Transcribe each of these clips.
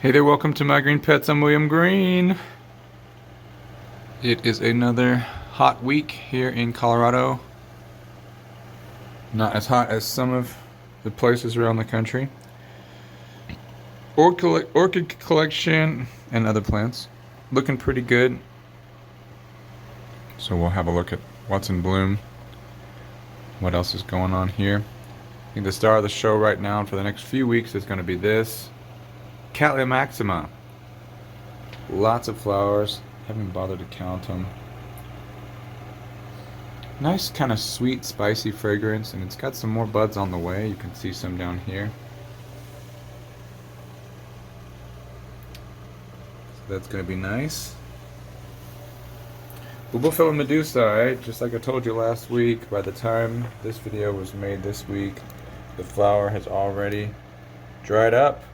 Hey there, welcome to My Green Pets. I'm William Green. It is another hot week here in Colorado. Not as hot as some of the places around the country. Orchid collection and other plants looking pretty good. So we'll have a look at what's in bloom. What else is going on here? I think the star of the show right now and for the next few weeks is going to be this Cattleya maxima. Lots of flowers. Haven't bothered to count them. Nice kind of sweet, spicy fragrance, and it's got some more buds on the way. You can see some down here. So that's going to be nice. Bulbophyllum medusae, just like I told you last week, by the time this video was made this week, the flower has already dried up.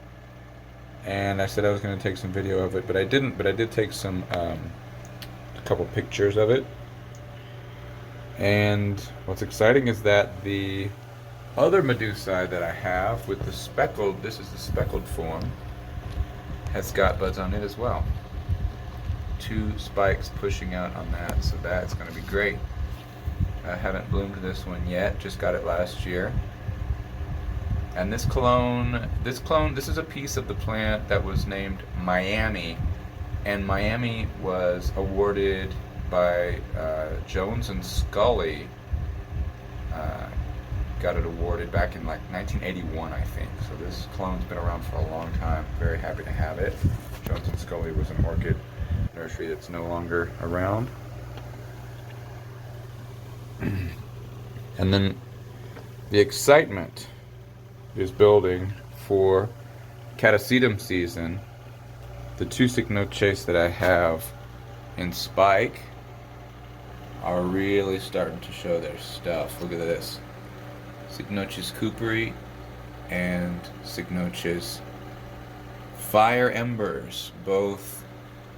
And I said I was going to take some video of it, but I didn't. But I did take some, a couple pictures of it. And what's exciting is that the other medusae that I have with the speckled, this is the speckled form, has got buds on it as well. 2 spikes pushing out on that, so that's going to be great. I haven't bloomed this one yet, just got it last year. And this is a piece of the plant that was named Miami, and Miami was awarded by Jones and Scully. Got it awarded back in like 1981, I think. So this clone's been around for a long time. Very happy to have it. Jones and Scully was an orchid nursery that's no longer around. And then the excitement is building for Catasetum season. The 2 Cycnoches that I have in spike are really starting to show their stuff. Look at this. Cycnoches cooperi and Cycnoches fire embers both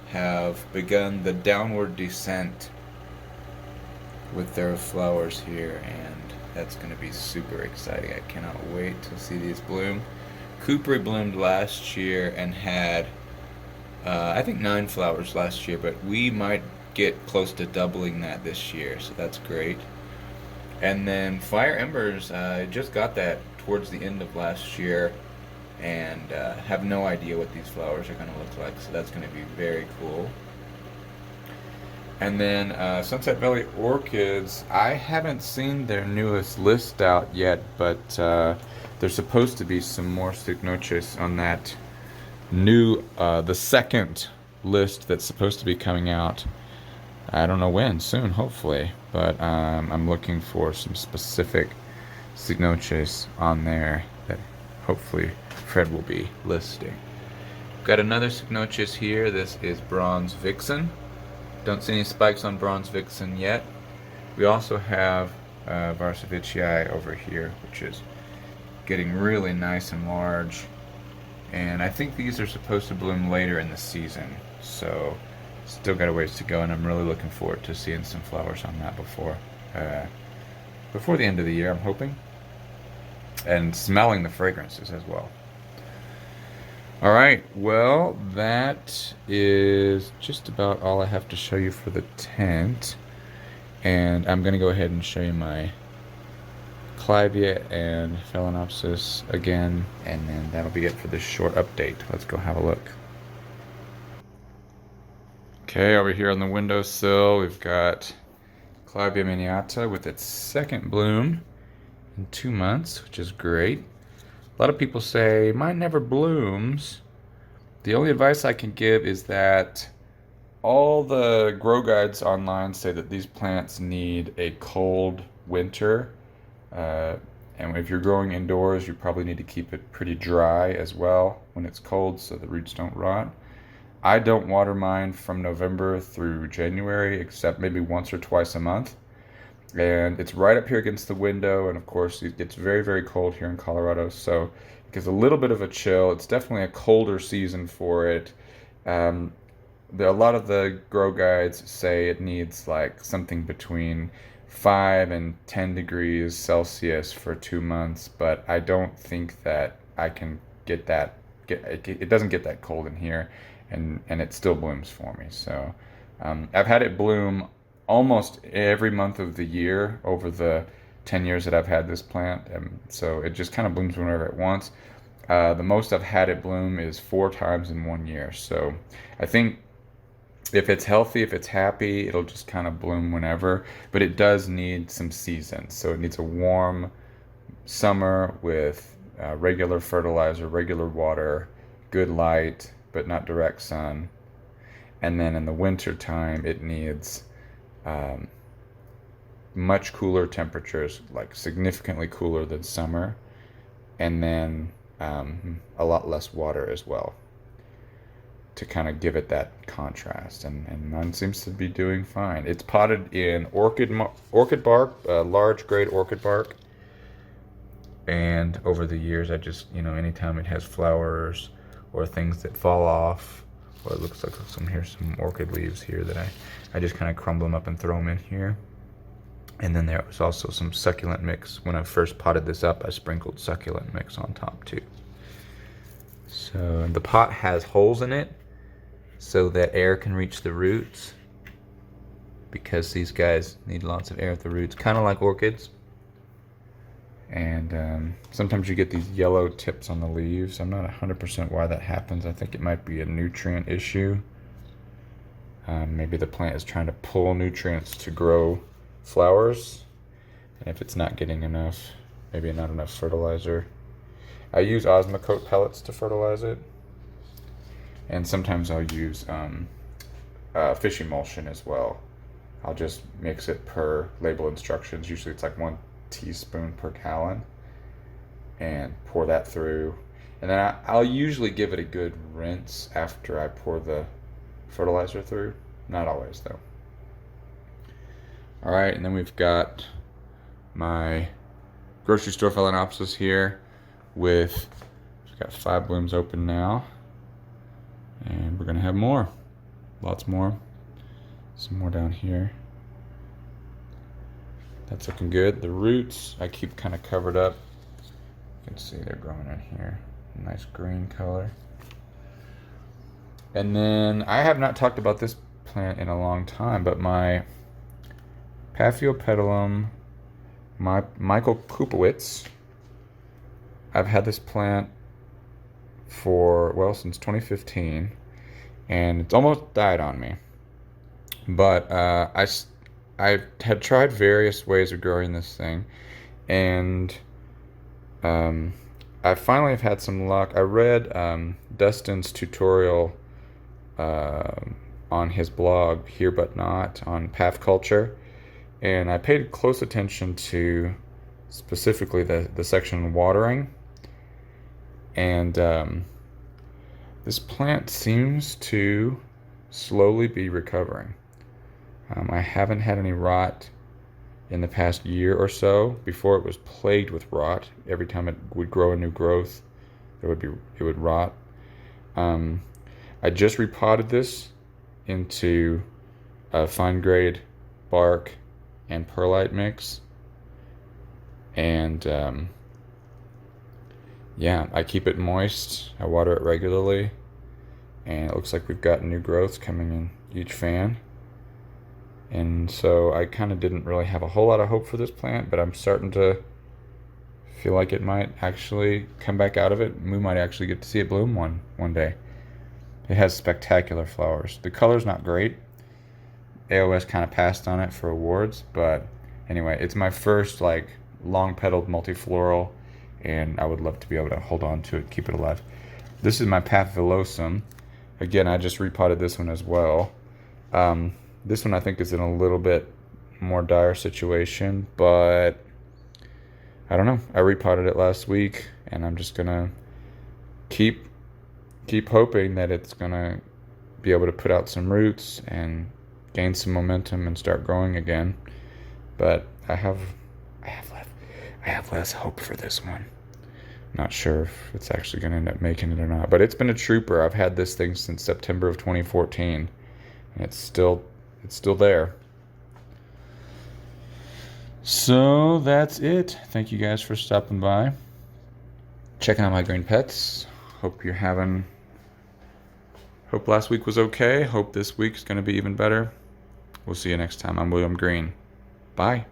have begun the downward descent with their flowers here, and that's going to be super exciting. I cannot wait to see these bloom. Cooperi bloomed last year and had, I think 9 flowers last year, but we might get close to doubling that this year, so that's great. And then Fire Embers, I just got that towards the end of last year, and have no idea what these flowers are going to look like, so that's going to be very cool. And then Sunset Valley Orchids, I haven't seen their newest list out yet, but there's supposed to be some more Cycnoches on that new, the second list that's supposed to be coming out. I don't know when, soon, hopefully, but I'm looking for some specific Cycnoches on there that hopefully Fred will be listing. Got another Cycnoches here. This is Bronze Vixen. Don't see any spikes on Bronze Vixen yet. We also have Varsavicii over here, which is getting really nice and large. And I think these are supposed to bloom later in the season. So still got a ways to go, and I'm really looking forward to seeing some flowers on that before the end of the year, I'm hoping. And smelling the fragrances as well. Alright, well, that is just about all I have to show you for the tent. And I'm going to go ahead and show you my Clivia and Phalaenopsis again, and then that'll be it for this short update. Let's go have a look. Okay, over here on the windowsill, we've got Clivia miniata with its second bloom in 2 months, which is great. A lot of people say, mine never blooms. The only advice I can give is that all the grow guides online say that these plants need a cold winter. And if you're growing indoors, you probably need to keep it pretty dry as well when it's cold so the roots don't rot. I don't water mine from November through January, except maybe once or twice a month. And it's right up here against the window, and of course it gets very, very cold here in Colorado, so it gives a little bit of a chill. It's definitely a colder season for it. A lot of the grow guides say it needs like something between 5 and 10 degrees Celsius for 2 months, but I don't think that I can get that it doesn't get that cold in here, and it still blooms for me. So I've had it bloom almost every month of the year over the 10 years that I've had this plant, and so it just kind of blooms whenever it wants. The most I've had it bloom is 4 times in 1 year. So I think if it's healthy, if it's happy, it'll just kind of bloom whenever. But it does need some seasons. So it needs a warm summer with regular fertilizer, regular water, good light, but not direct sun. And then in the winter time, it needs much cooler temperatures, like significantly cooler than summer, and then a lot less water as well, to kind of give it that contrast. And mine seems to be doing fine. It's potted in orchid bark, large grade orchid bark. And over the years, I just, anytime it has flowers or things that fall off, or it looks like here's some orchid leaves here that I just kind of crumble them up and throw them in here. And then there was also some succulent mix. When I first potted this up, I sprinkled succulent mix on top too. So the pot has holes in it so that air can reach the roots, because these guys need lots of air at the roots, kind of like orchids. And sometimes you get these yellow tips on the leaves. I'm not 100% why that happens. I think it might be a nutrient issue. Maybe the plant is trying to pull nutrients to grow flowers, and if it's not getting enough, maybe not enough fertilizer. I use Osmocote pellets to fertilize it, and sometimes I'll use fish emulsion as well. I'll just mix it per label instructions. Usually it's like 1 teaspoon per gallon, and pour that through, and then I'll usually give it a good rinse after I pour the fertilizer through. Not always though. All right, and then we've got my grocery store Phalaenopsis here with, we've got 5 blooms open now, and we're gonna have more, lots more, some more down here. That's looking good. The roots I keep kind of covered up. You can see they're growing in here, nice green color. And then I have not talked about this plant in a long time, but my Paphiopedilum, my Michael Kupowitz. I've had this plant for, well, since 2015, and it's almost died on me. But I had tried various ways of growing this thing, and I finally have had some luck. I read Dustin's tutorial on his blog, Here But Not, on path culture. And I paid close attention to specifically the section on watering. And this plant seems to slowly be recovering. I haven't had any rot in the past year or so. Before, it was plagued with rot. Every time it would grow a new growth, it would rot. I just repotted this into a fine grade bark and perlite mix, and yeah, I keep it moist. I water it regularly, and it looks like we've got new growths coming in each fan. And so I kind of didn't really have a whole lot of hope for this plant, but I'm starting to feel like it might actually come back out of it. We might actually get to see it bloom one day. It has spectacular flowers. The color's not great. AOS kind of passed on it for awards, but anyway, it's my first like long-petaled multifloral, and I would love to be able to hold on to it, keep it alive. This is my Paphiopedilum. Again, I just repotted this one as well. This one I think is in a little bit more dire situation, but I don't know. I repotted it last week, and I'm just gonna keep hoping that it's gonna be able to put out some roots and gain some momentum and start growing again. But I have less hope for this one. Not sure if it's actually gonna end up making it or not. But it's been a trooper. I've had this thing since September of 2014, and it's still there. So that's it. Thank you guys for stopping by, checking out my green pets. Hope last week was okay. Hope this week's going to be even better. We'll see you next time. I'm William Green. Bye.